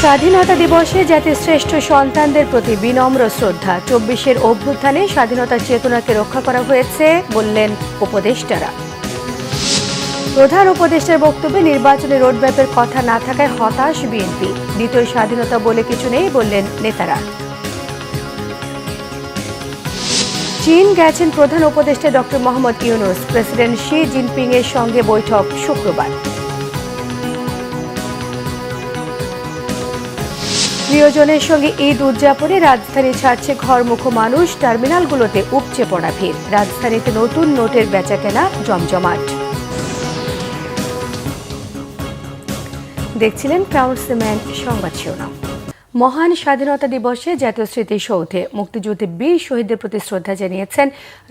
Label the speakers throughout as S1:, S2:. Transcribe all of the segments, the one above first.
S1: স্বাধীনতা দিবসে জাতির শ্রেষ্ঠ সন্তানদের প্রতি বিনম্র শ্রদ্ধা। ২৪-এর অভ্যুত্থানে স্বাধীনতার চেতনাকে রক্ষা করা হয়েছে বললেন উপদেষ্টারা। প্রধান উপদেষ্টার বক্তব্যে নির্বাচনী রোডম্যাপের কথা না থাকায় হতাশ বিএনপি। দ্বিতীয় স্বাধীনতা বলে কিছু নেই বললেন নেতারা। চীন গেছেন প্রধান উপদেষ্টা doctor Mohammad Yunus. President Xi Jinping এর সঙ্গে বৈঠক শুক্রবার। প্রিয়জনের সঙ্গে ঈদ উদযাপনে রাজধানী ছাড়ছে ঘরমুখো মানুষ। টার্মিনালগুলোতে উপচে পড়া ভিড়। রাজধানীতে নতুন নোটের বেচাকেনা জমজমাট। দেখছিলেন ক্রাউন সিমেন্ট সংবাদ শিরোনাম। মহান স্বাধীনতা দিবসে জাতীয় স্মৃতিসৌধে মুক্তিযুদ্ধে বীর শহীদদের প্রতি শ্রদ্ধা জানিয়েছেন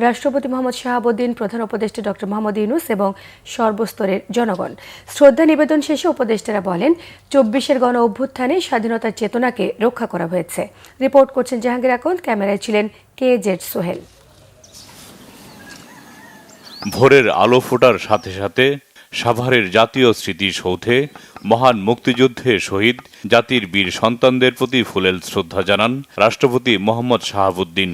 S1: রাষ্ট্রপতি মোহাম্মদ শাহাবুদ্দিন, প্রধান উপদেষ্টা ডক্টর মোহাম্মদ ইউনূস এবং সর্বস্তরের জনগণ। শ্রদ্ধা নিবেদন শেষে উপদেষ্টারা বলেন, ২৪-এর গণ অভ্যুত্থানে স্বাধীনতার চেতনাকে রক্ষা করা হয়েছে। রিপোর্ট করছেন জাহাঙ্গীর আকন্দ, ক্যামেরায় ছিলেন KZ সোহেল।
S2: ভোরের আলো ফোটার সাথে সাথে সাভারের জাতীয় স্মৃতিসৌধে মহান মুক্তিযুদ্ধে শহীদ জাতির বীর সন্তানদের প্রতি ফুলেল শ্রদ্ধা জানান রাষ্ট্রপতি মোহাম্মদ শাহাবুদ্দিন।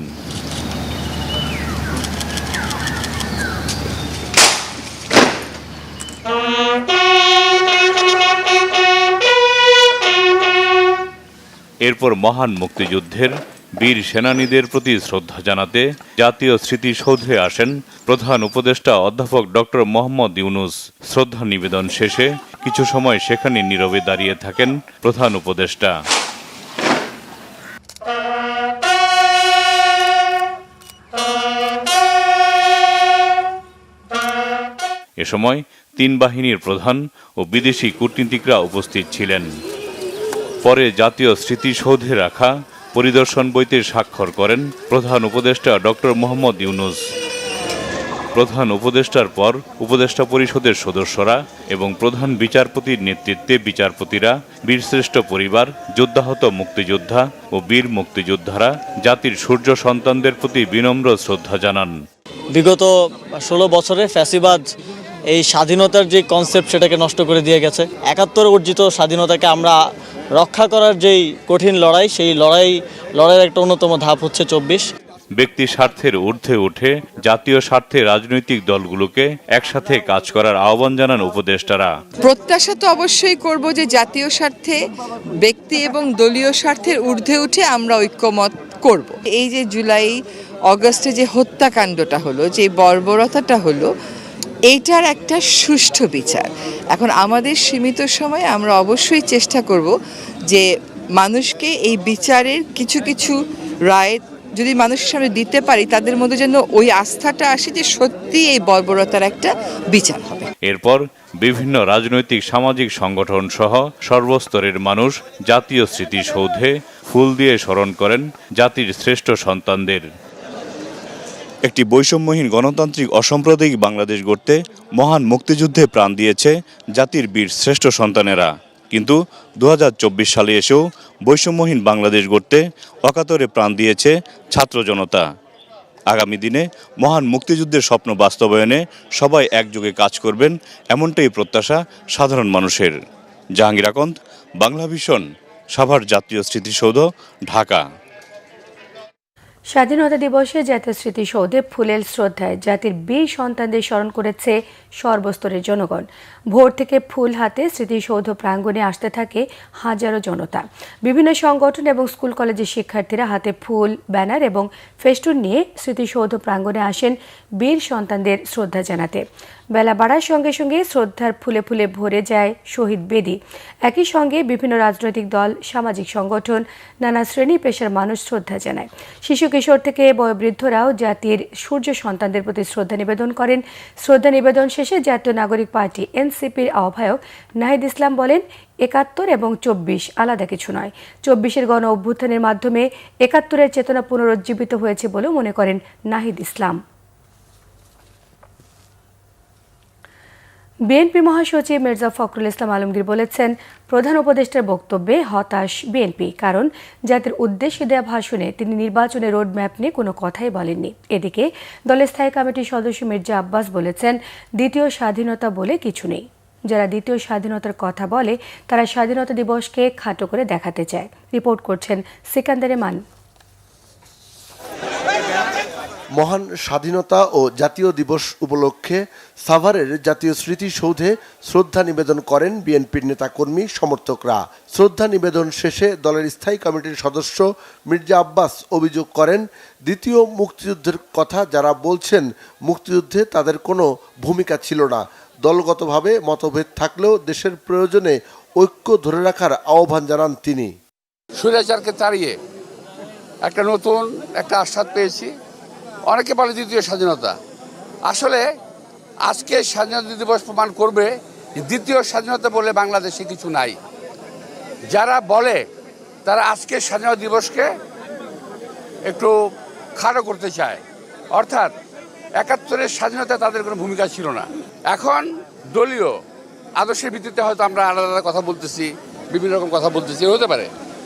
S2: এরপর মহান মুক্তিযুদ্ধের বীর সেনানীদের প্রতি শ্রদ্ধা জানাতে জাতীয় স্মৃতিসৌধে আসেন প্রধান উপদেষ্টা অধ্যাপক ডক্টর মোহাম্মদ ইউনূস। শ্রদ্ধা নিবেদন শেষে কিছু সময় সেখানে নীরবে দাঁড়িয়ে থাকেন প্রধান উপদেষ্টা। এ সময় তিন বাহিনীর প্রধান ও বিদেশি কূটনীতিকরা উপস্থিত ছিলেন। পরে জাতীয় স্মৃতিসৌধে রাখা পরিদর্শন বইতে স্বাক্ষর করেন প্রধান উপদেষ্টা ডক্টর মোহাম্মদ ইউনূস। প্রধান উপদেষ্টার পর উপদেষ্টা পরিষদের সদস্যরা এবং প্রধান বিচারপতির নেতৃত্বে বিচারপতিরা বীরশ্রেষ্ঠ পরিবার, যোদ্ধাহত মুক্তিযোদ্ধা ও বীর মুক্তিযোদ্ধারা জাতির সূর্য সন্তানদের প্রতি বিনম্র শ্রদ্ধা জানান।
S3: বিগত ১৬ বছরে ফ্যাসিবাদ এই স্বাধীনতার যে কনসেপ্ট সেটাকে নষ্ট করে দিয়ে গেছে। ৭১ অর্জিত স্বাধীনতাকে আমরা রক্ষা করার যেই কঠিন লড়াই, সেই লড়াইয়ের একটা অন্যতম ধাপ হচ্ছে ২৪।
S2: ব্যক্তি স্বার্থের ঊর্ধ্বে উঠে জাতীয় স্বার্থে রাজনৈতিক দলগুলোকে একসাথে কাজ করার আহ্বান জানান উপদেষ্টারা।
S4: প্রত্যাশা তো অবশ্যই করব যে জাতীয় স্বার্থে ব্যক্তি এবং দলীয় স্বার্থের ঊর্ধ্বে উঠে আমরা ঐক্যমত করব। এই যে জুলাই অগস্টে যে হত্যাকাণ্ডটা হলো, যে বর্বরতাটা হলো, এইটার একটা সুষ্ঠু বিচার। এখন আমাদের সীমিত সময়ে আমরা অবশ্যই চেষ্টা করব যে মানুষকে এই বিচারের কিছু কিছু রায় যদি মানুষের সামনে দিতে পারি, তাদের মধ্যে যেন ওই আস্থাটা আসে যে সত্যি এই বর্বরতার একটা বিচার হবে।
S2: এরপর বিভিন্ন রাজনৈতিক সামাজিক সংগঠন সহ সর্বস্তরের মানুষ জাতীয় স্মৃতিসৌধে ফুল দিয়ে স্মরণ করেন জাতির শ্রেষ্ঠ সন্তানদের। একটি বৈষম্যহীন গণতান্ত্রিক অসাম্প্রদায়িক বাংলাদেশ গড়তে মহান মুক্তিযুদ্ধে প্রাণ দিয়েছে জাতির বীর শ্রেষ্ঠ সন্তানেরা। কিন্তু ২০২৪ সালে এসেও বৈষম্যহীন বাংলাদেশ গড়তে অকাতরে প্রাণ দিয়েছে ছাত্র জনতা। আগামী দিনে মহান মুক্তিযুদ্ধের স্বপ্ন বাস্তবায়নে সবাই একযোগে কাজ করবেন, এমনটাই প্রত্যাশা সাধারণ মানুষের। জাহাঙ্গীর আকন্দ, বাংলা ভিশন, সাভার জাতীয় স্মৃতিসৌধ, ঢাকা।
S1: স্বাধীনতা দিবসে জাতীয় স্মৃতিসৌধে ফুলেল শ্রদ্ধায় জাতির বীর সন্তানদের স্মরণ করেছে সর্বস্তরের জনগণ। ভোর থেকে ফুল হাতে স্মৃতিসৌধ প্রাঙ্গণে আসতে থাকে হাজারো জনতা। বিভিন্ন সংগঠন এবং স্কুল কলেজের শিক্ষার্থীরা হাতে ফুল, ব্যানার এবং ফেস্টুন নিয়ে স্মৃতিসৌধ প্রাঙ্গণে আসেন বীর সন্তানদের শ্রদ্ধা জানাতে। বেলা বাড়ার সঙ্গে সঙ্গে শ্রদ্ধার ফুলে ফুলে ভরে যায় শহীদ বেদি। একই সঙ্গে বিভিন্ন রাজনৈতিক দল, সামাজিক সংগঠন, নানা শ্রেণী পেশার মানুষ শ্রদ্ধা জানায়। শিশু কিশোর থেকে বয়োবৃদ্ধরাও জাতির সূর্য সন্তানদের প্রতি শ্রদ্ধা নিবেদন করেন। শ্রদ্ধা নিবেদন শেষে জাতীয় নাগরিক পার্টি NCPর আহ্বায়ক নাহিদ ইসলাম বলেন, ৭১ এবং ২৪ আলাদা কিছু নয়। ২৪-এর গণ অভ্যুত্থানের মাধ্যমে ৭১-এর চেতনা পুনরুজ্জীবিত হয়েছে বলেও মনে করেন নাহিদ ইসলাম। বিএনপি মহাসচিব মির্জা ফখরুল ইসলাম আলমগীর বলেছেন, প্রধান উপদেষ্টার বক্তব্যে হতাশ বিএনপি, কারণ জাতির উদ্দেশ্যে দেওয়া ভাষণে তিনি নির্বাচনের রোডম্যাপ নিয়ে কোনো কথাই বলেননি। এদিকে দলের স্থায়ী কমিটির সদস্য মির্জা আব্বাস বলেছেন, দ্বিতীয় স্বাধীনতা বলে কিছু নেই। যারা দ্বিতীয় স্বাধীনতার কথা বলে তারা স্বাধীনতা দিবসকে খাটো করে দেখাতে চায়। রিপোর্ট করছেন সিকান্দার রেমান।
S5: মহান স্বাধীনতা ও জাতীয় দিবস উপলক্ষে সাভারের জাতীয় স্মৃতিসৌধে শ্রদ্ধা নিবেদন করেন বিএনপির নেতাকর্মী সমর্থকরা। শ্রদ্ধা নিবেদন শেষে দলের স্থায়ী কমিটির সদস্য মির্জা আব্বাস অভিযোগ করেন, দ্বিতীয় মুক্তিযুদ্ধের কথা যারা বলছেন মুক্তিযুদ্ধে তাদের কোনো ভূমিকা ছিল না। দলগতভাবে মতভেদ থাকলেও দেশের প্রয়োজনে ঐক্য ধরে রাখার আহ্বান জানান তিনি।
S6: স্বৈরাচারকে তাড়িয়ে নতুন একটা আস্বাদ পেয়েছি। অনেকে বলে দ্বিতীয় স্বাধীনতা, আসলে আজকে স্বাধীনতা দিবস প্রমাণ করবে দ্বিতীয় স্বাধীনতা বলে বাংলাদেশে কিছু নাই। যারা বলে তারা আজকে স্বাধীনতা দিবসকে একটু খাটো করতে চায়, অর্থাৎ ৭১-এর স্বাধীনতা তাদের কোনো ভূমিকা ছিল না। এখন দলীয় আদর্শের ভিত্তিতে হয়তো আমরা আলাদা আলাদা কথা বলতেছি, বিভিন্ন রকম কথা বলতেছি, হতে পারে,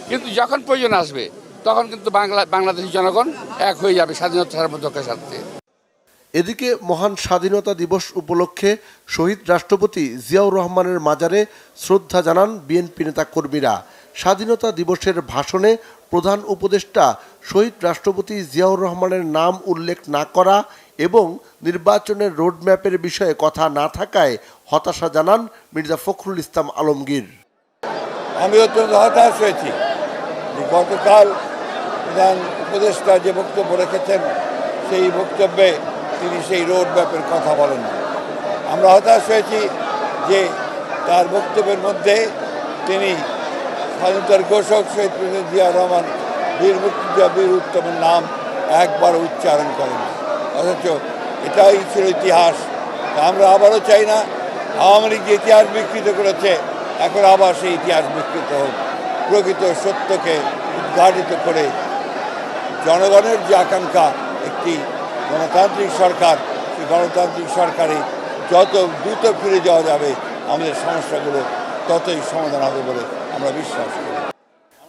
S6: কিন্তু যখন প্রয়োজন আসবে তখন কিন্তু বাংলাদেশী জনগণ এক হয়ে যাবে স্বাধীনতা সার্বভৌমত্বের সাথে।
S5: এদিকে মহান স্বাধীনতা দিবস উপলক্ষে শহীদ রাষ্ট্রপতি জিয়াউর রহমানের মাজারে শ্রদ্ধা জানান বিএনপি নেতা কর্মীরা। স্বাধীনতা দিবসের ভাষণে প্রধান উপদেষ্টা শহীদ রাষ্ট্রপতি জিয়াউর রহমানের নাম উল্লেখ না করা এবং নির্বাচনের রোডম্যাপের বিষয়ে কথা না থাকায় হতাশা জানান মির্জা ফখরুল ইসলাম আলমগীর।
S7: আমি অত্যন্ত হতাশ হয়েছি যে গতকাল প্রধান উপদেষ্টা যে বক্তব্য রেখেছেন সেই বক্তব্যে তিনি সেই রোড ম্যাপের কথা বলেন। আমরা হতাশ হয়েছি যে তার বক্তব্যের মধ্যে তিনি স্বাধীনতার ঘোষক শহীদ প্রেসিডেন্ট জিয়াউর রহমান বীর মুক্তিযোদ্ধা বীর উত্তমের নাম একবার উচ্চারণ করেন, অথচ এটাই ছিল ইতিহাস। আমরা আবারও চাই না আওয়ামী লীগ যে ইতিহাস বিকৃত করেছে এখন আবার সেই ইতিহাস বিকৃত হোক। প্রকৃত সত্যকে উদ্ঘাটিত করে জনগণের যে আকাঙ্ক্ষা একটি গণতান্ত্রিক সরকার, সেই গণতান্ত্রিক সরকারে যত দ্রুত ফিরে যাওয়া যাবে আমাদের সমস্যাগুলো ততই সমাধান হবে বলে আমরা বিশ্বাস করি।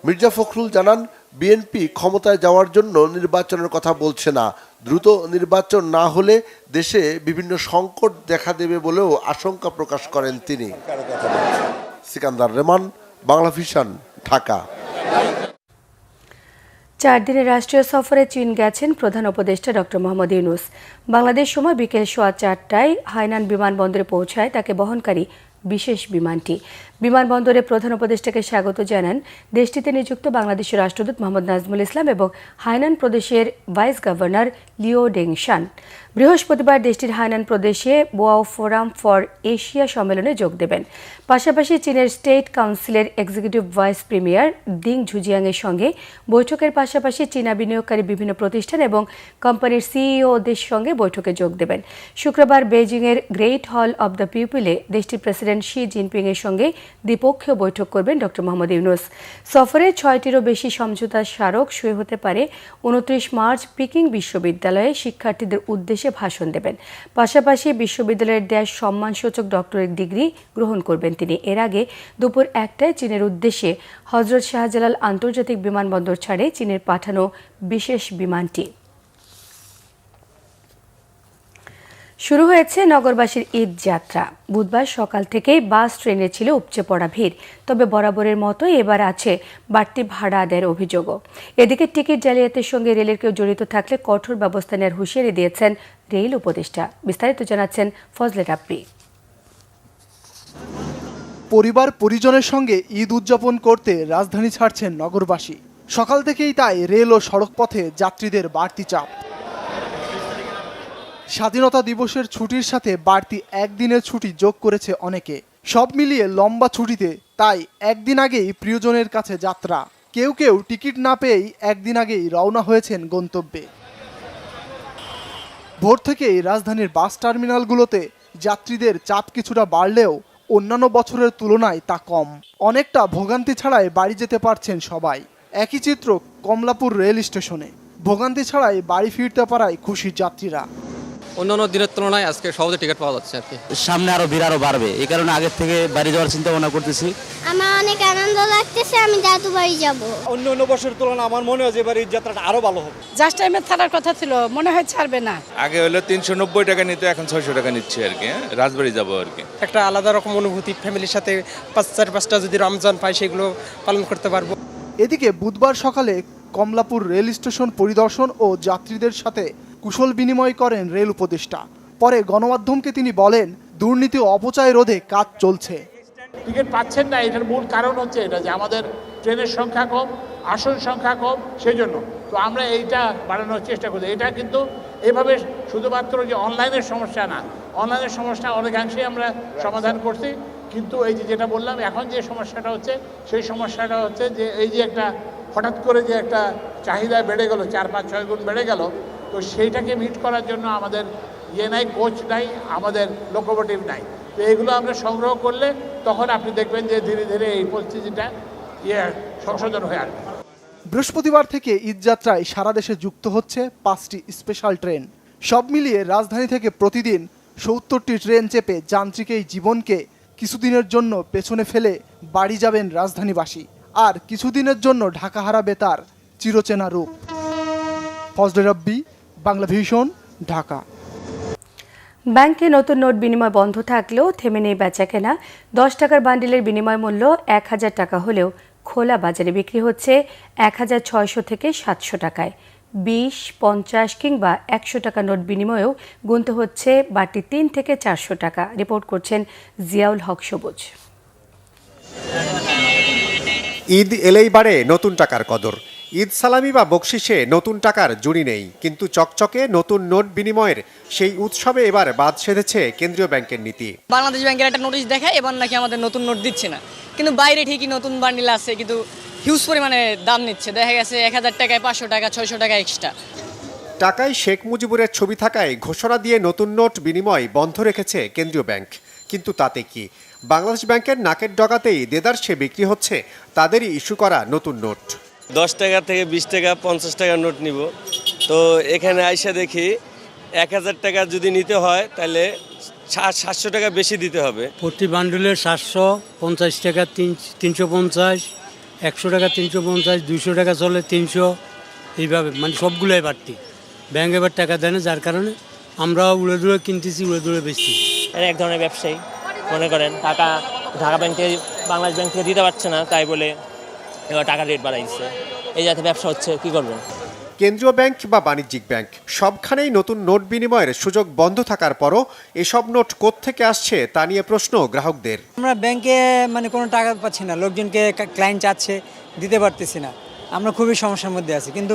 S5: মির্জা ফখরুল জানান, বিএনপি ক্ষমতায় যাওয়ার জন্য নির্বাচনের কথা বলছে না। দ্রুত নির্বাচন না হলে দেশে বিভিন্ন সংকট দেখা দেবে বলেও আশঙ্কা প্রকাশ করেন তিনি। সিকান্দার রেমান, বাংলা ভিশন, ঢাকা।
S1: 4 দিনের রাষ্ট্রীয় সফরে চীন গেছেন প্রধান উপদেষ্টা ডক্টর মোহাম্মদ ইউনূস। বাংলাদেশ সময় বিকেল 4:15টায় হাইনান বিমানবন্দরে পৌঁছায় তাকে বহনকারী বিশেষ বিমানটি। বিমানবন্দরে প্রধান উপদেষ্টাকে স্বাগত জানান দেশটিতে নিযুক্ত বাংলাদেশের রাষ্ট্রদূত মোহাম্মদ নাজমুল ইসলাম এবং হাইনান প্রদেশের ভাইস গভর্নর লিও ডেংশান। বৃহস্পতিবার দেশটির হাইনান প্রদেশে বোয়াও ফোরাম ফর এশিয়া সম্মেলনে যোগ দেবেন। পাশাপাশি চীনের স্টেট কাউন্সিলের এক্সিকিউটিভ ভাইস প্রিমিয়ার দিং ঝুজিয়াংয়ের সঙ্গে বৈঠকের পাশাপাশি চীনা বিনিয়োগকারী বিভিন্ন প্রতিষ্ঠান এবং কোম্পানির সিইওদের সঙ্গে বৈঠকে যোগ দেবেন। শুক্রবার বেইজিংয়ের গ্রেট হল অব দ্য পিপলে দেশটির প্রেসিডেন্ট শি জিনপিংয়ের সঙ্গে দ্বিপক্ষীয় বৈঠক করবেন ডক্টর মোহাম্মদ ইউনূস। সফরে 6টিরও বেশি সমঝোতা স্মারক সই হতে পারে। 29 মার্চ পিকিং বিশ্ববিদ্যালয়ে শিক্ষার্থীদের উদ্দেশ্যে ভাষণ দেবেন। পাশাপাশি বিশ্ববিদ্যালয়ের দেশ সম্মানসূচক ডক্টরেট ডিগ্রি গ্রহণ করবেন তিনি। এর আগে দুপুর 1টায় চীনের উদ্দেশ্যে হজরত শাহজালাল আন্তর্জাতিক বিমানবন্দর ছাড়ে চীনের পাঠানো বিশেষ বিমানটি। শুরু হয়েছে নগরবাসীর ঈদ যাত্রা। বুধবার সকাল থেকেই বাস ট্রেনে ছিল উপচে পড়া ভিড়। তবে বরাবরের মতো এবার আছে বাড়তি ভাড়া আদায়ের অভিযোগও। এদিকে টিকিট জালিয়াতির সঙ্গে রেলের কেউ জড়িত থাকলে কঠোর ব্যবস্থা নেওয়ার হুঁশিয়ারি দিয়েছেন রেল উপদেষ্টা। বিস্তারিত জানাচ্ছেন ফজলে রাব্বি।
S8: পরিবার পরিজনের সঙ্গে ঈদ উদযাপন করতে রাজধানী ছাড়ছেন নগরবাসী। সকাল থেকেই তাই রেল ও সড়ক পথে যাত্রীদের বাড়তি চাপ। স্বাধীনতা দিবসের ছুটির সাথে বাড়তি একদিনের ছুটি যোগ করেছে অনেকে। সব মিলিয়ে লম্বা ছুটিতে তাই একদিন আগেই প্রিয়জনের কাছে যাত্রা। কেউ কেউ টিকিট না পেয়েই একদিন আগেই রওনা হয়েছেন গন্তব্যে। ভোর থেকেই রাজধানীর বাস টার্মিনালগুলোতে যাত্রীদের চাপ কিছুটা বাড়লেও অন্যান্য বছরের তুলনায় তা কম। অনেকটা ভোগান্তি ছাড়াই বাড়ি যেতে পারছেন সবাই। একই চিত্র কমলাপুর রেল স্টেশনে। ভোগান্তি ছাড়াই বাড়ি ফিরতে পারায় খুশি যাত্রীরা।
S9: অন্যান্য দিনের তুলনায় আজকে সহজে টিকিট পাওয়া যাচ্ছে আর কি।
S10: সামনে আরো ভিড় আরো বাড়বে, এই কারণে আগের থেকে বাড়ি যাওয়ার চিন্তা ভাবনা করতেছি।
S11: আমার অনেক আনন্দ লাগতেছে, আমি দাদু বাড়ি যাব।
S12: অন্য অন্য বছরের তুলনায় আমার মনে হয় যে এবার এই যাত্রাটা আরো ভালো হবে।
S13: জাস্ট টাইমে ছাড়ার কথা ছিল, মনে হয় ছাড়বে না।
S14: আগে হলো 390 টাকা নিত, এখন 600 টাকা নিচ্ছে আর কি। রাজবাড়ি যাবো আর কি।
S12: একটা আলাদা রকম অনুভূতি, ফ্যামিলির সাথে 4-5টা যদি রমজান পাই সেগুলো পালন করতে পারবো।
S8: এদিকে বুধবার সকালে কমলাপুর রেল স্টেশন পরিদর্শন ও যাত্রীদের সাথে কুশল বিনিময় করেন রেল উপদেষ্টা। পরে গণমাধ্যমকে তিনি বলেন, দুর্নীতি ও অপচয় রোধে কাজ চলছে।
S15: টিকিট পাচ্ছেন না, এটার মূল কারণ হচ্ছে এটা যে আমাদের ট্রেনের সংখ্যা কম, আসন সংখ্যা কম, সেই জন্য তো আমরা এইটা বাড়ানোর চেষ্টা করছি। এটা কিন্তু এভাবে শুধুমাত্র যে অনলাইনের সমস্যা না, অনলাইনের সমস্যা অনেকাংশেই আমরা সমাধান করছি, কিন্তু এই যে যেটা বললাম এখন যে সমস্যাটা হচ্ছে সেই সমস্যাটা হচ্ছে যে এই যে একটা হঠাৎ করে যে একটা চাহিদা বেড়ে গেল, 4-5-6 গুণ বেড়ে গেল, তো সেইটাকে মিট করার জন্য আমাদের নাই, কোচ নাই, আমাদের লোকোমোটিভ নাই। তো এগুলো আমরা সংগ্রহ করলে তখন আপনি দেখবেন যে ধীরে ধীরে এই পরিস্থিতিটা সংশোধন হয়ে আসবে।
S8: বৃহস্পতিবার থেকে ঈদযাত্রায় সারা দেশে যুক্ত হচ্ছে 5টি স্পেশাল ট্রেন। সব মিলিয়ে রাজধানী থেকে প্রতিদিন 70টি ট্রেন চেপে যান্ত্রিক এই জীবনকে কিছুদিনের জন্য পেছনে ফেলে বাড়ি যাবেন রাজধানীবাসী। আর কিছুদিনের জন্য ঢাকা হারাবে তার চিরচেনা রূপ। ফজলে রাব্বি, বাংলা ভিশন, ঢাকা।
S1: ব্যাংকে নতুন নোট বিনিময় বন্ধ থাকলেও থেমে নেই বেচাকেনা। 10 টাকার বান্ডিলের বিনিময় মূল্য 1000 টাকা হলেও খোলা বাজারে বিক্রি হচ্ছে 1600 থেকে 700 টাকায়। 20, 50 কিংবা 100 টাকা নোট বিনিময়েও গুনতে হচ্ছে বাড়তি 3 থেকে 400 টাকা। রিপোর্ট করছেন জিয়াউল হক সবুজ।
S16: ঈদ এলেই বাড়ে নতুন টাকার কদর। ঈদ সালামি বা বকশিসে নতুন টাকার জুড়ি নেই, কিন্তু চকচকে নতুন নোট বিনিময়ের সেই উৎসবে এবার বাদ সেধেছে কেন্দ্রীয় ব্যাংকের নীতি।
S17: বাংলাদেশ ব্যাংকের একটা নোটিশ দেখায় এবার নাকি আমাদের নতুন নোট দিচ্ছে না, কিন্তু বাইরে ঠিকই নতুন বান্ডিল আছে, কিন্তু হিউজ পরিমাণে দাম নিচ্ছে। দেখা গেছে 1000 টাকায় 500 টাকা, 600 টাকা এক্সট্রা।
S16: টাকায় শেখ মুজিবুরের ছবি থাকায় ঘোষণা দিয়ে নতুন নোট বিনিময় বন্ধ রেখেছে কেন্দ্রীয় ব্যাংক। কিন্তু তাতে কি, বাংলাদেশ ব্যাংকের নাকের ডগাতেই দেদারসে বিক্রি হচ্ছে তাদেরই ইস্যু করা নতুন নোট।
S18: 10 টাকা থেকে 20 টাকা 50 টাকার নোট নিব, তো এখানে আইসা দেখি 1000 টাকা যদি নিতে হয় তাহলে 700 টাকা বেশি দিতে হবে।
S19: প্রতি বান্ডুলের 750 টাকা, 350, 100 টাকা 350, 200 টাকা চলে 300, এইভাবে মানে সবগুলোই বাড়তি। ব্যাংক এবার টাকা দেয় না, যার কারণে আমরা উড়ে দূরে কিনতেছি, উড়ে দূরে বেচছি।
S20: এক ধরনের ব্যবসায়ী মনে করেন টাকা ঢাকা ব্যাংক থেকে বাংলাদেশ ব্যাংক থেকে দিতে পারছে না, তাই বলে এবার টাকা রেট বাড়াইছে। এই যাতে ব্যবসা হচ্ছে, কি করবেন?
S16: কেন্দ্রীয় ব্যাংক বা বাণিজ্যিক ব্যাংক সবখানেই নতুন নোট বিনিময়ের সুযোগ বন্ধ থাকার পরও এসব নোট কোত্থেকে আসছে তা নিয়ে প্রশ্ন গ্রাহকদের।
S21: আমরা ব্যাংকে মানে কোনো টাকা পাচ্ছি না, লোকজনকে ক্লায়েন্ট চাচ্ছে, দিতে পারতেছি না, আমরা খুবই সমস্যার মধ্যে আছি। কিন্তু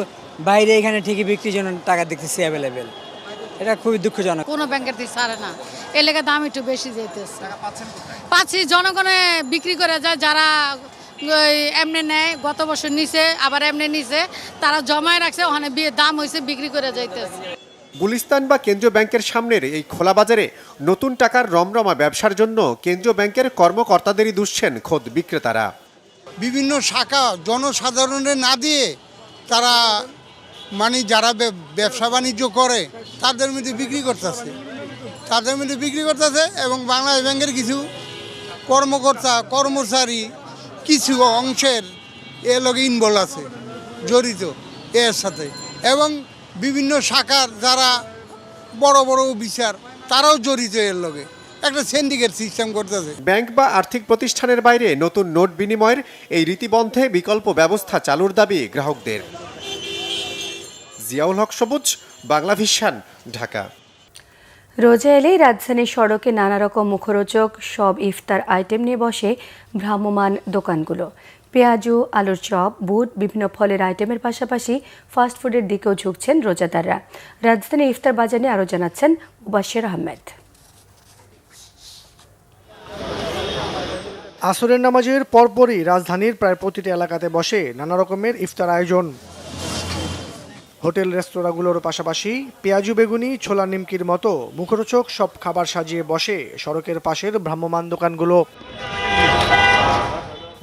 S21: বাইরে এখানে ঠিকই বিক্রির জন্য টাকা দেখতেছি অ্যাভেলেবেল, এটা খুবই দুঃখজনক।
S13: কোনো ব্যাংকের থেকে ছাড়ে না, এলাকার দাম একটু বেশি যেতেছে। পাচ্ছি জনগণে বিক্রি করে যায়, যারা এমনি নেয়, গত বছর নিচে আবার এমনি নিচে, তারা জমায় রাখছে, ওখানে দাম হয়েছে, বিক্রি করে যাইতেছে।
S16: গুলিস্তান বা কেন্দ্রীয় ব্যাংকের সামনের এই খোলা বাজারে নতুন টাকার রমরমা ব্যবসার জন্য কেন্দ্রীয় ব্যাংকের কর্মকর্তাদেরই দুষছেন খোদ বিক্রেতারা।
S22: বিভিন্ন শাখা জনসাধারণের না দিয়ে তারা মানে যারা ব্যবসা বাণিজ্য করে তাদের মধ্যে বিক্রি করতেছে, এবং বাংলাদেশ ব্যাংকের কিছু কর্মকর্তা কর্মচারী কিছু অংশের এর লগে ইনভলভ আছে, জড়িত এর সাথে, এবং বিভিন্ন শাখার যারা বড় বড় অফিসার তারাও জড়িত এর লগে, একটা সিন্ডিকেট সিস্টেম করতেছে।
S16: ব্যাংক বা আর্থিক প্রতিষ্ঠানের বাইরে নতুন নোট বিনিময়ের এই রীতিবন্ধে বিকল্প ব্যবস্থা চালুর দাবি গ্রাহকদের। জিয়াউল হক সবুজ, বাংলা ভিশন, ঢাকা।
S1: রোজা এলেই রাজধানীর সড়কে নানা রকম মুখরোচক সব ইফতার আইটেম নিয়ে বসে ভ্রাম্যমাণ দোকানগুলো। পেঁয়াজু, আলুর চপ, বুট, বিভিন্ন ফলের আইটেমের পাশাপাশি ফাস্টফুডের দিকেও ঝুঁকছেন রোজাদাররা। রাজধানীর ইফতার বাজার নিয়ে আরও জানাচ্ছেন মুবাশশির আহমেদ।
S23: আসরের নামাজের পরপরই রাজধানীর প্রায় প্রতিটি এলাকাতে বসে নানা রকমের ইফতার আয়োজন। হোটেল রেস্তোরাঁগুলোর পাশাপাশি পেঁয়াজু, বেগুনি, ছোলা, নিমকির মতো মুখরোচক সব খাবার সাজিয়ে বসে সড়কের পাশের ভ্রাম্যমাণ দোকানগুলো।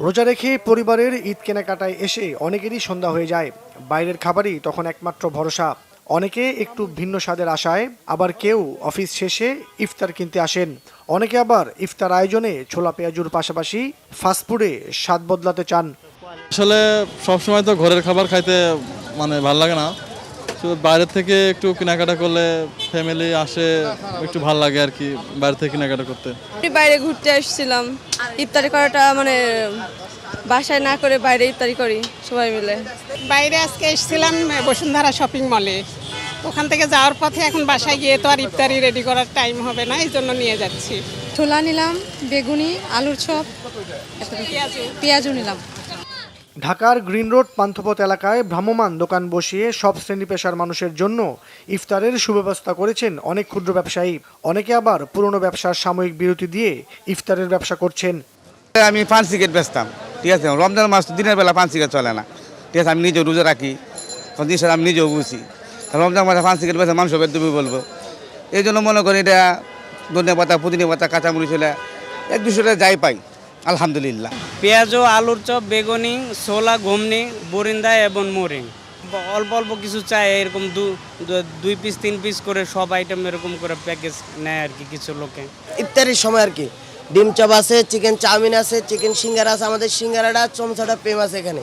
S23: রোজা রেখে পরিবারের ঈদ কেনাকাটায় এসে অনেকেরই সন্ধ্যা হয়ে যায়। বাইরের খাবারই তখন একমাত্র ভরসা। অনেকে একটু ভিন্ন স্বাদের আশায়, আবার কেউ অফিস শেষে ইফতার কিনতে আসেন। অনেকে আবার ইফতার আয়োজনে ছোলা পেঁয়াজুর পাশাপাশি ফাস্টফুডে স্বাদ বদলাতে চান।
S2: আসলে সবসময় তো ঘরের খাবার খাইতে ভালো লাগে না, শুধু বাইরের থেকে একটু কেনাকাটা করলে ফ্যামিলি আসে, একটু ভালো লাগে আর কি বাইরে থেকে কেনাকাটা করতে।
S3: বাইরে ঘুরতে আসছিলাম, ইফতারি করাটা বাসায় না করে বাইরে ইফতারি করি সবাই মিলে।
S4: বাইরে আজকে এসেছিলাম বসুন্ধরা শপিং মলে, ওখান থেকে যাওয়ার পথে এখন বাসায় গিয়ে তো আর ইফতারি রেডি করার টাইম হবে না, এই জন্য নিয়ে যাচ্ছি।
S13: ছোলা নিলাম, বেগুনি, আলুর চপ, পেঁয়াজও নিলাম।
S23: ঢাকার গ্রিন রোড পান্থপথ এলাকায় ভ্রাম্যমাণ দোকান বসিয়ে সব শ্রেণী পেশার মানুষের জন্য ইফতারের সুব্যবস্থা করেছেন অনেক ক্ষুদ্র ব্যবসায়ী। অনেকে আবার পুরনো ব্যবসার সাময়িক বিরতি দিয়ে ইফতারের ব্যবসা করছেন।
S24: আমি পান সিগারেট বেচতাম, ঠিক আছে, রমজান মাস দিনের বেলা পান সিগারেট চলে না, ঠিক আছে, আমি নিজেও রোজা রাখি, জিনিসটা আমি নিজেও বুঝি। রমজান মাসে পান সিগারেট বেচা মানুষ তুমি বলবো, এই জন্য মনে করি এটা ধনিয়া পাতা, পুদিনা পাতা, কাঁচামরিচ হলে 1-200 টাকা যাই পাই, আলহামদুলিল্লাহ।
S25: পেঁয়াজও, আলুর চপ, বেগুনি, ছোলা, ঘুমনি, বরিন্দা এবং মরিং, অল্প অল্প কিছু চাই, এরকম 2 পিস 3 পিস করে সব আইটেম এরকম করে প্যাকেজ নেয় আর কি কিছু লোকে।
S26: ইফতারির সময় আর কি ডিম চপ আছে, চিকেন চাউমিন আছে, চিকেন সিঙ্গারা আছে। আমাদের সিঙ্গারাটা চমচাটা ফেমাস এখানে।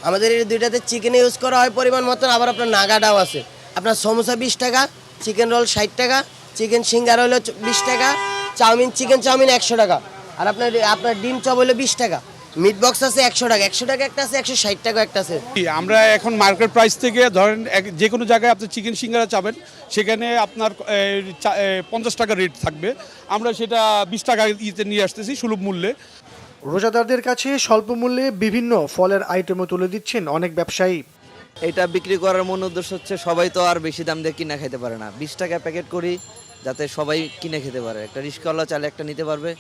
S26: আমাদের এই দুইটাতে চিকেন ইউজ করা হয় পরিমাণ মতন, আবার আপনার নাগাটাও আছে। আপনার সমোসা 20 টাকা, চিকেন রোল 60 টাকা, চিকেন সিঙ্গারা হলো 20 টাকা, চিকেন চাউমিন 100 টাকা, আর আপনার ডিম চপ হলো 20 টাকা। মিট বক্স আছে 100 টাকা, 100 টাকা একটা আছে, 160 টাকা একটা আছে।
S27: আমরা এখন মার্কেট প্রাইস থেকে ধরেন যে কোনো জায়গায় আপনি চিকেন সিঙ্গারা চাবেন, সেখানে আপনার 50 টাকা রেট থাকবে, আমরা সেটা 20 টাকা নিয়ে আসতেছি সুলভ মূল্যে।
S23: রোজাদারদের কাছে স্বল্প মূল্যে বিভিন্ন ফলের আইটেমও তুলে দিচ্ছেন অনেক ব্যবসায়ী।
S28: এটা বিক্রি করার মূল উদ্দেশ্য হচ্ছে সবাই তো আর বেশি দাম দিয়ে কিনে খেতে পারে না, 20 টাকা প্যাকেট করি যাতে সবাই কিনে খেতে পারে। একটা রিস্কাওয়ালা চালে একটা নিতে পারবে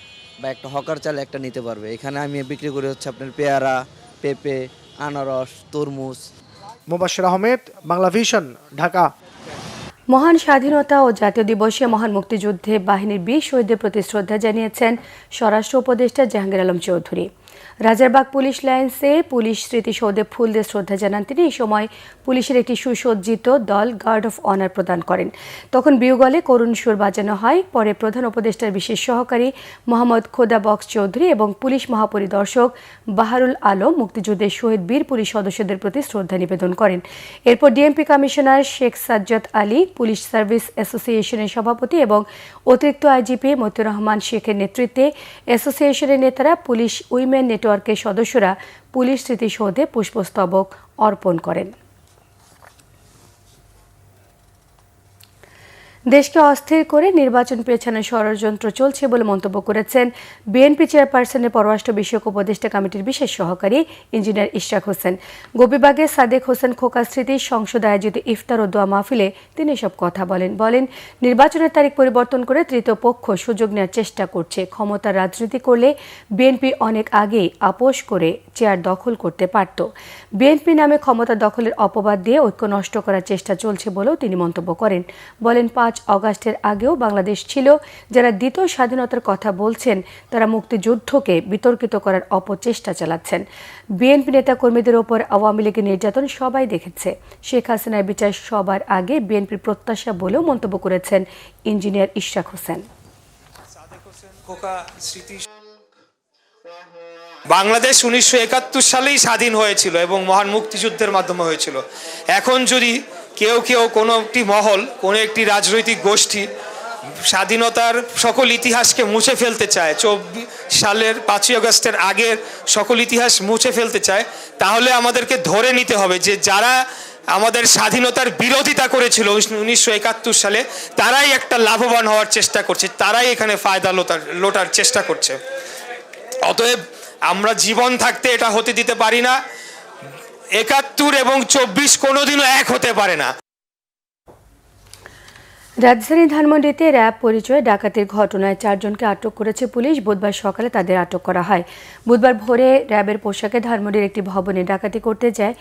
S28: বা একটা হকার চালে একটা নিতে পারবে। এখানে আমি বিক্রি করি হচ্ছে আপনার পেয়ারা, পেঁপে, আনারস, তরমুজ।
S23: মোবাশ্বের আহমেদ, বাংলা ভিশন, ঢাকা।
S1: মহান স্বাধীনতা ও জাতীয় দিবসে মহান মুক্তিযুদ্ধে বাহিনীর 20 শহীদদের প্রতি শ্রদ্ধা জানিয়েছেন স্বরাষ্ট্র উপদেষ্টা জাহাঙ্গীর আলম চৌধুরী। রাজারবাগ পুলিশ লাইন্সে পুলিশ স্মৃতিসৌধে ফুল দিয়ে শ্রদ্ধা জানান তিনি। এই সময় পুলিশের একটি সুসজ্জিত দল গার্ড অফ অনার প্রদান করেন। তখন বিউগলে করুণ সুর বাজানো হয়। পরে প্রধান উপদেষ্টার বিশেষ সহকারী মোহাম্মদ খোদা বক্স চৌধুরী এবং পুলিশ মহাপরিদর্শক বাহারুল আলম মুক্তিযুদ্ধের শহীদ বীর পুলিশ সদস্যদের প্রতি শ্রদ্ধা নিবেদন করেন। এরপর DMP commissioner Sheikh Sajjad Ali, police service অ্যাসোসিয়েশনের সভাপতি এবং অতিরিক্ত আইজিপি মতিউর রহমান শেখের নেতৃত্বে অ্যাসোসিয়েশনের নেতারা, পুলিশ উইমেন নেটওয়ার্কের সদস্যরা পুলিশ স্মৃতিসৌধে পুষ্পস্তবক অর্পণ করেন। দেশকে অস্থির করে নির্বাচন পেছানোর ষড়যন্ত্র চলছে বলে মন্তব্য করেছেন বিএনপি চেয়ারপারসনের পররাষ্ট্র বিষয়ক উপদেষ্টা কমিটির বিশেষ সহকারী ইঞ্জিনিয়ার ইশরাক হোসেন। গোপীবাগের সাদেক হোসেন খোকা স্মৃতি সংসদ আয়োজিত ইফতার ও দোয়া মাহফিলে তিনি এসব কথা বলেন নির্বাচনের তারিখ পরিবর্তন করে তৃতীয় পক্ষ সুযোগ নেওয়ার চেষ্টা করছে। ক্ষমতার রাজনীতি করলে বিএনপি অনেক আগেই আপোষ করে চেয়ার দখল করতে পারত। বিএনপি নামে ক্ষমতা দখলের অপবাদ দিয়ে ঐক্য নষ্ট করার চেষ্টা চলছে বলেও তিনি মন্তব্য করেন। 5 অগাস্টের আগেও বাংলাদেশ ছিল, যারা দ্বিতীয় স্বাধীনতার কথা বলছেন তারা মুক্তিযুদ্ধকে বিতর্কিত করার অপচেষ্টা চালাচ্ছেন। বিএনপি নেতা কর্মীদের ওপর আওয়ামী লীগের নির্যাতন সবাই দেখেছে। শেখ হাসিনার বিচার সবার আগে বিএনপির প্রত্যাশা বলেও মন্তব্য করেছেন ইঞ্জিনিয়ার ইশরাক হোসেন।
S29: বাংলাদেশ 1971 সালেই স্বাধীন হয়েছিল এবং মহান মুক্তিযুদ্ধের মাধ্যমে হয়েছিল। এখন যদি কেউ কোনো একটি মহল, কোনো একটি রাজনৈতিক গোষ্ঠী স্বাধীনতার সকল ইতিহাসকে মুছে ফেলতে চায়, 24 সালের 5ই আগস্টের আগের সকল ইতিহাস মুছে ফেলতে চায়, তাহলে আমাদেরকে ধরে নিতে হবে যে যারা আমাদের স্বাধীনতার বিরোধিতা করেছিল 1971 সালে, তারাই একটা লাভবান হওয়ার চেষ্টা করছে, তারাই এখানে ফায়দা লোটার চেষ্টা করছে। অতএব আমরা জীবন থাকতে এটা হতে দিতে পারি না। 71 এবং 24 কোনোদিনও এক হতে পারে না।
S1: রাজধানীর ধানমন্ডিতে র্যাব পরিচয়ে ডাকাতির ঘটনায় 4 জনকে আটক করেছে পুলিশ। বুধবার সকালে তাদের আটক করা হয়। বুধবার ভোরে র্যাবের পোশাকে ধানমন্ডির একটি ভবনে ডাকাতি করতে যায়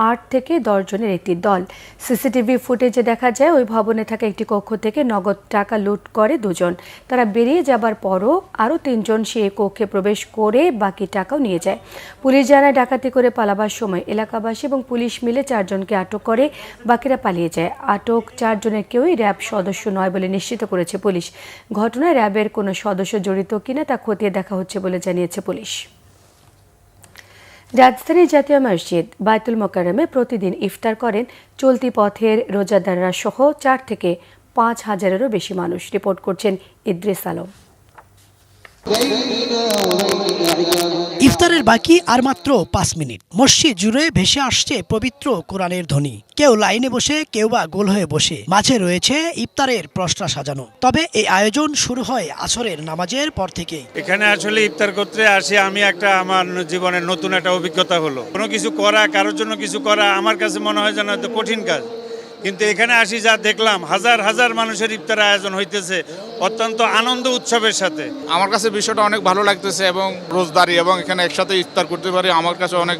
S1: 8 থেকে 10 জনের একটি দল। সিসিটিভি ফুটেজে দেখা যায় ওই ভবনে থাকা একটি কক্ষ থেকে নগদ টাকা লুট করে 2 জন। তারা বেরিয়ে যাবার পরও আরও 3 জন সেই কক্ষে প্রবেশ করে বাকি টাকাও নিয়ে যায়। পুলিশ জানায় ডাকাতি করে পালাবার সময় এলাকাবাসী এবং পুলিশ মিলে 4 জনকে আটক করে, বাকিরা পালিয়ে যায়। আটক 4 জনের কেউই র্যাব সদস্য নয় বলে নিশ্চিত করেছে পুলিশ। ঘটনায় র্যাবের কোনো সদস্য জড়িত কিনা তা খতিয়ে দেখা হচ্ছে বলে জানিয়েছে পুলিশ। রাজধানীর জাতীয় মসজিদ বায়তুল মোকাররমে প্রতিদিন ইফতার করেন চলতি পথের রোজাদাররা সহ 4 থেকে 5 হাজারেরও বেশি মানুষ। রিপোর্ট করছেন ইদ্রিস আলম।
S5: ইফতারের বাকি আর মাত্র 5 মিনিট। মসজিদ জুড়ে ভেসে আসছে পবিত্র কোরআনের ধ্বনি। কেউ লাইনে বসে, কেউ বা গোল হয়ে বসে। মাঝে রয়েছে ইফতারের পসরা সাজানো। তবে এই আয়োজন শুরু হয় আসরের নামাজের পর থেকে।
S6: এখানে আসলে ইফতার করতে আসি আমি আমার জীবনের নতুন একটা অভিজ্ঞতা হলো। কোনো কিছু করা, কারোর জন্য কিছু করা আমার কাছে মনে হয় যেন হয়তো কঠিন কাজ, কিন্তু এখানে আসি যা দেখলাম হাজার হাজার মানুষের ইফতার আয়োজন হইতেছে অত্যন্ত আনন্দ উৎসবের সাথে।
S7: আমার কাছে বিষয়টা অনেক ভালো লাগতেছে এবং রোজদারি এবং এখানে একসাথে ইফতার করতে পারি আমার কাছে অনেক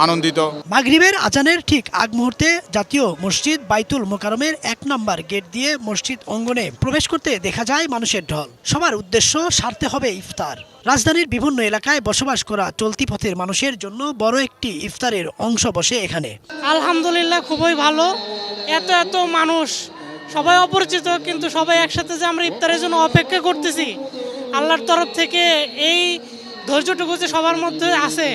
S7: আনন্দিত।
S5: মাগরিবের আজানের ঠিক আগ মুহূর্তে জাতীয় মসজিদ বাইতুল মোকাররমের 1 নম্বর গেট দিয়ে মসজিদ অঙ্গনে প্রবেশ করতে দেখা যায় মানুষের ঢল। সবার উদ্দেশ্য সারতে হবে ইফতার। রাজধানীর বিভিন্ন এলাকায় বসবাস করা চলতি পথের মানুষের জন্য বড় একটি ইফতারের অংশ বসে এখানে।
S9: আলহামদুলিল্লাহ, খুবই ভালো। এত মানুষ, সবাই অপরিচিত, কিন্তু সবাই একসাথে যে আমরা ইফতারের জন্য অপেক্ষা করতেছি, আল্লাহর তরফ থেকে এই ধৈর্যটুকু যে সবার মধ্যে আছে,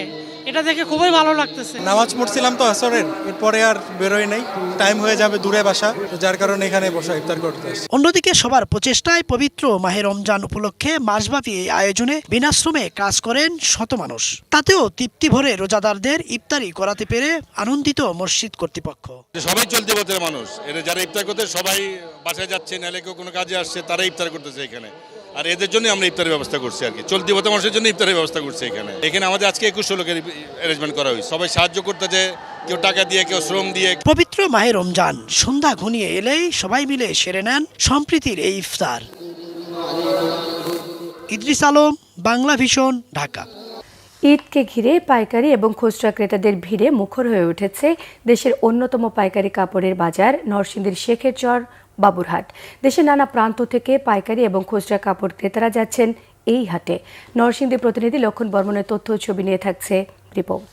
S9: এটা দেখে খুবই ভালো লাগতেছে।
S10: নামাজ পড়ছিলাম তো আসরের, এরপরে আর বেরোই নাই, টাইম হয়ে যাবে, দূরে বাসা, যার কারণে এখানে বসে ইফতার করতে আসছি।
S5: অন্যদিকে সবার প্রচেষ্টায় পবিত্র মাহে রমজান উপলক্ষে মাসব্যাপী এই আয়োজনে বিনাশ্রমে কাজ করেন শত মানুষ। তাতেও তৃপ্তি ভরে রোজাদারদের ইফতারি করাতে পেরে আনন্দিত মসজিদ কর্তৃপক্ষ।
S11: সবাই চলতি পথের মানুষ, এটা যারা ইফতার করতে সবাই বাসায় যাচ্ছে, নাহলে কেউ কোনো কাজে আসছে, তারা ইফতার করতেছে এখানে। আর এদের জন্য আমরা ইফতারের ব্যবস্থা করছি আর কি, চলতি পথে মানুষের জন্য ইফতারের ব্যবস্থা করছি এখানে। এখানে আমাদের আজকে 21 লোকের অ্যারেঞ্জমেন্ট করা হয়েছে। সবাই সাহায্য করতেছে, কেউ টাকা দিয়ে, কেউ শ্রম দিয়ে।
S5: পবিত্র মাহে রমজান সন্ধ্যা ঘনিয়ে এলেই সবাই মিলে সেরে নেন সম্প্রীতির এই ইফতার। ইদ্রিস আলম, বাংলা ভিশন, ঢাকা।
S1: ঈদকে ঘিরে পাইকারি এবং খুচরা ক্রেতাদের ভিড়ে মুখর হয়ে উঠেছে দেশের অন্যতম পাইকারি কাপড়ের বাজার নরসিংদীর শেখেরচর বাবুরহাট। দেশের নানা প্রান্ত থেকে পাইকারি এবং খুচরা কাপড় ক্রেতারা যাচ্ছেন এই হাটে। নরসিংদী প্রতিনিধি লক্ষণ বর্মনের তথ্য ছবি নিয়ে থাকছে রিপোর্ট।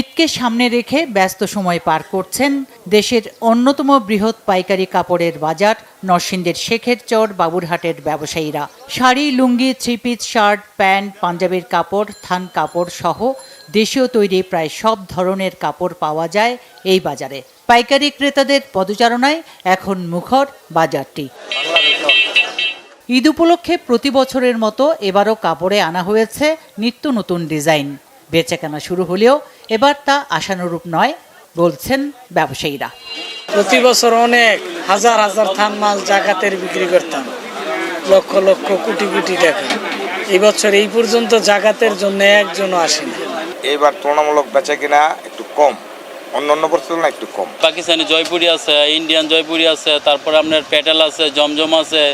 S12: ঈদকে সামনে রেখে ব্যস্ত সময় পার করছেন দেশের অন্যতম বৃহৎ পাইকারি কাপড়ের বাজার নরসিংদীর শেখেরচর বাবুরহাটের ব্যবসায়ীরা। শাড়ি, লুঙ্গি, 3 পিস, শার্ট, প্যান্ট, পাঞ্জাবির কাপড়, থান কাপড় সহ দেশীয় তৈরি প্রায় সব ধরনের কাপড় পাওয়া যায় এই বাজারে। পাইকারি ক্রেতাদের পদচারণায় এখন মুখর বাজারটি। ঈদ উপলক্ষে প্রতি বছরের মতো এবারও কাপড়ে আনা হয়েছে নিত্য নতুন ডিজাইন। বেচাকেনা শুরু হলেও এবার তা আশানুরূপ নয় বলছেন ব্যবসায়ীরা।
S9: প্রতি বছর অনেক হাজার হাজার থান মাল জাকাতের বিক্রি করতাম, লক্ষ লক্ষ কোটি কোটি টাকা। এই বছর এই পর্যন্ত জাকাতের জন্য একজনও আসেনি।
S14: এবার তুলনামূলক বেচাকেনা একটু কম, অন্যান্য বছর তুলনায় একটু কম।
S15: পাকিস্তানি জয়পুরি আছে, ইন্ডিয়ান জয়পুরি আছে, তারপরে আপনার প্যাটেল আছে, জমজম আছে,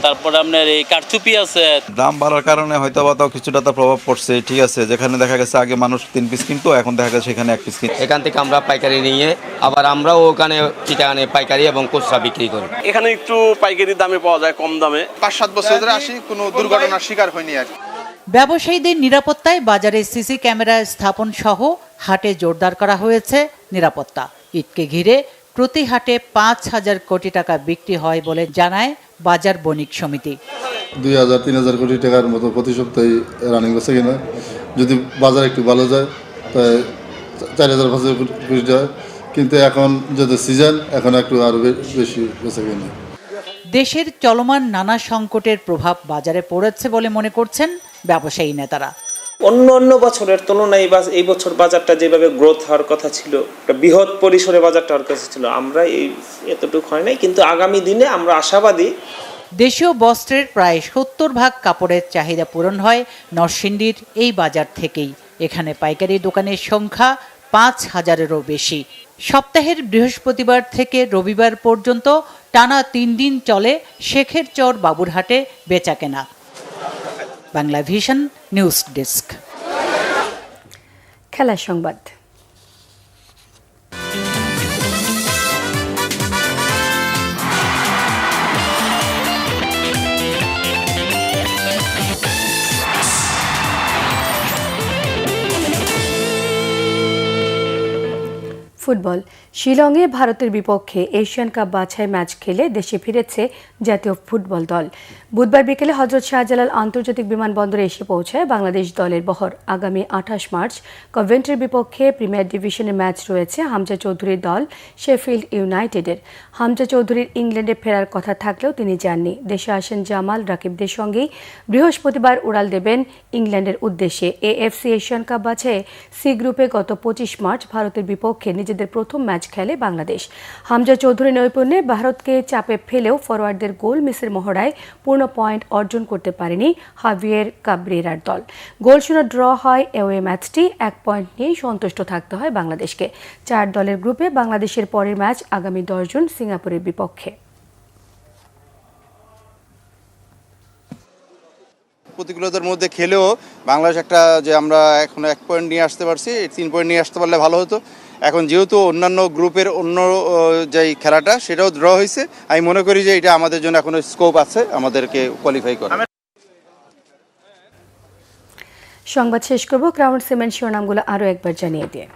S15: তারপরে আপনার এই কারচুপি আছে।
S30: দাম বাড়ার কারণে হয়তো বা কিছুটা তার প্রভাব পড়ছে, ঠিক আছে। যেখানে দেখা গেছে আগে মানুষ 3 পিস কিনতো, এখন দেখা গেছে সেখানে 1 পিস কিনতো।
S31: এখান থেকে আমরা পাইকারি নিয়ে আবার আমরাও ওখানে চিটাগানে পাইকারি এবং খুচরা বিক্রি করি।
S32: এখানে একটু পাইকারি দামে পাওয়া যায়, কম দামে।
S7: 5-7 বছর ধরে আসি, কোনো দুর্ঘটনার শিকার হয়নি আর।
S12: ব্যবসায়ীদের নিরাপত্তায় বাজারে সিসি ক্যামেরা স্থাপন সহ হাটে জোরদার করা হয়েছে নিরাপত্তা। ঈদকে ঘিরে প্রতি হাটে 5,000 কোটি টাকা বিক্রি হয় বলে জানায় বাজার বণিক সমিতি।
S33: 2,000-3,000 কোটি টাকার মতো প্রতি সপ্তাহে রানিং বেচা কিনা। যদি বাজার একটু ভালো যায় তাই 4,000-5,000 কোটি টাকা, কিন্তু এখন যদি সিজন, এখন একটু আরো বেশি বেচা কিনা।
S12: দেশের চলমান নানা সংকটের প্রভাব বাজারে পড়েছে বলে মনে করছেন ব্যবসায়ী নেতারা।
S32: অন্য বছরের তুলনায় এই বছর বাজারটা যেভাবে গ্রোথ হওয়ার কথা ছিল, একটা বৃহৎ পরিসরে বাজারটা হওয়ার কথা ছিল, আমরা এই এতটুকু হয় নাই, কিন্তু আগামী দিনে আমরা আশাবাদী।
S12: দেশীয় বস্ত্রের প্রায় 70% কাপড়ের চাহিদা পূরণ হয় নরসিংদীর এই বাজার থেকেই। এখানে পাইকারি দোকানের সংখ্যা 5,000-এরও বেশি। সপ্তাহের বৃহস্পতিবার থেকে রবিবার পর্যন্ত টানা 3 দিন চলে শেখের চর বাবুরহাটে বেচাকেনা। Bangla vision news desk.
S1: খেলা সংবাদ। ফুটবল। শিলংয়ে ভারতের বিপক্ষে এশিয়ান কাপ বাছাই ম্যাচ খেলে দেশে ফিরেছে জাতীয় ফুটবল দল। বুধবার বিকেলে হযরত শাহজালাল আন্তর্জাতিক বিমানবন্দরে এসে পৌঁছায় বাংলাদেশ দলের বহর। আগামী 28 মার্চ কভেন্ট্রির বিপক্ষে প্রিমিয়ার ডিভিশনের ম্যাচ রয়েছে হামজা চৌধুরীর দল শেফিল্ড ইউনাইটেডের। হামজা চৌধুরীর ইংল্যান্ডে ফেরার কথা থাকলেও তিনি যাননি। দেশে আসেন জামাল রাকিবদের সঙ্গেই বৃহস্পতিবার উড়াল দেবেন ইংল্যান্ডের উদ্দেশ্যে। এএফসি এশিয়ান কাপ বাছাইয়ে সি গ্রুপে গত 25 মার্চ ভারতের বিপক্ষে নিজেদের প্রথম ম্যাচ খেলে বাংলাদেশ। হামজা চৌধুরী নৈপুণ্যে ভারতকে চাপে ফেলেও ফরোয়ার্ডদের গোল মিসের মহড়ায় পূর্ণ পয়েন্ট অর্জন করতে পারেনি হাভিয়ের কাবরেরার দল। গোলশূন্য ড্র হয় অ্যাওয়ে ম্যাচটি। 1 পয়েন্ট নিয়েই সন্তুষ্ট থাকতে হয় বাংলাদেশকে। 4 দলের গ্রুপে বাংলাদেশের পরের ম্যাচ আগামী 10 জুন সিঙ্গাপুরের বিপক্ষে।
S2: প্রতিকূলতার মধ্যে খেলেও বাংলাদেশ একটা যে আমরা এখন 1 পয়েন্ট নিয়ে আসতে পারছি, 3 পয়েন্ট নিয়ে আসতে পারলে ভালো হতো। এখন যেহেতু অন্যান্য গ্রুপের অন্য যেই খেলাটা সেটাও ড্র হয়েছে, আমি মনে করি যে এটা আমাদের জন্য এখনো স্কোপ আছে আমাদেরকে কোয়ালিফাই করা।
S1: সংবাদ শেষ করব ক্রাউন সিমেন্ট শিরোনামগুলো আরও একবার জানিয়ে দিয়ে।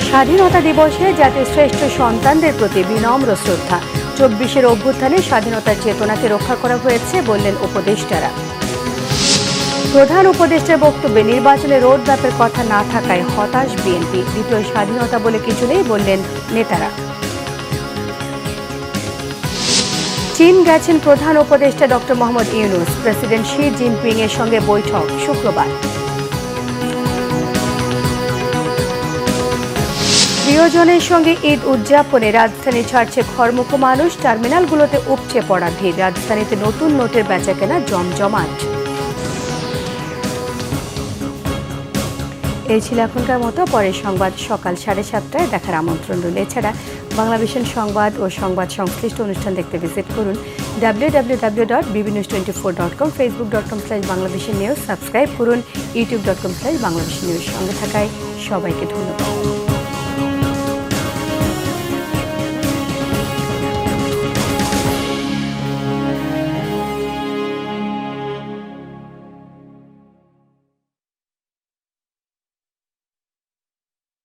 S1: স্বাধীনতা দিবসে জাতির শ্রেষ্ঠ সন্তানদের প্রতি বিনম্র শ্রদ্ধা। 24-এর অভ্যুত্থানে স্বাধীনতার চেতনাকে রক্ষা করা হয়েছে বললেন উপদেষ্টারা। প্রধান উপদেষ্টার বক্তব্যে নির্বাচনে রোডম্যাপের কথা না থাকায় হতাশ বিএনপি। দ্বিতীয় স্বাধীনতা বলে কিছু নেই বললেন নেতারা। চীন গেছেন প্রধান উপদেষ্টা doctor Mohammad Yunus. President Xi Jinping এর সঙ্গে বৈঠক শুক্রবার। প্রিয়জনের সঙ্গে ঈদ উদযাপনে রাজধানী ছাড়ছে ঘরমুখো মানুষ। টার্মিনালগুলোতে উপচে পড়া ভিড়। রাজধানীতে নতুন নোটের বেচাকেনা জমজমাট। এই ছিল এখনকার মতো। পরের সংবাদ সকাল 7:30টায় দেখার আমন্ত্রণ রইল। এছাড়া বাংলা ভিশন সংবাদ ও সংবাদ সংশ্লিষ্ট অনুষ্ঠান দেখতে ভিজিট করুন www.bbnews24.com, facebook.com/banglavishnnews, সাবস্ক্রাইব করুন youtube.com/banglavishnnews। সঙ্গে থাকায় সবাইকে ধন্যবাদ।